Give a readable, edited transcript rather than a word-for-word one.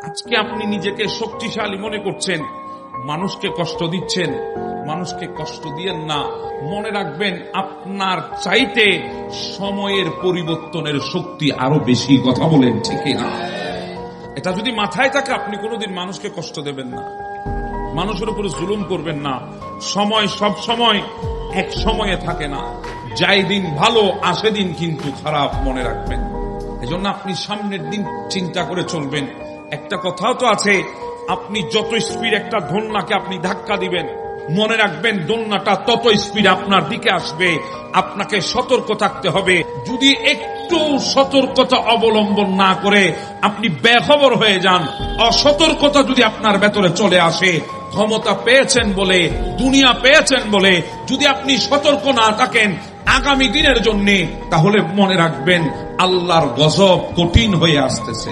আজকে আপনি নিজেকে শক্তিশালী মনে করছেন, মানুষকে কষ্ট দিচ্ছেন। মানুষকে কষ্ট দিয়েন না। মনে রাখবেন আপনার চাইতে সময়ের পরিবর্তনের শক্তি আরো বেশি। কথা বলেন ঠিক না? এটা যদি মাথায় থাকে আপনি কোনোদিন মানুষকে কষ্ট দেবেন না, মানুষের উপর জুলুম করবেন না। সময় সব সময় এক সময়ে থাকে না, যাই দিন ভালো আসে দিন কিন্তু খারাপ, মনে রাখবেন। এজন্য আপনি সামনের দিন চিন্তা করে চলবেন। একটা কথাও তো আছে, আপনি যত স্পিড একটা দোলনাকে আপনি ধাক্কা দিবেন, মনে রাখবেন দোলনাটা তত স্পিড আপনার দিকে আসবে। আপনাকে সতর্ক থাকতে হবে। যদি একটু সতর্কতা অবলম্বন না করে আপনি বেখবর হয়ে যান, অসতর্কতা যদি আপনার ভেতরে চলে আসে, ক্ষমতা পেয়েছেন বলে, দুনিয়া পেয়েছেন বলে যদি আপনি সতর্ক না থাকেন আগামী দিনের জন্য, তাহলে মনে রাখবেন আল্লাহর গজব কঠিন হয়ে আসতেছে।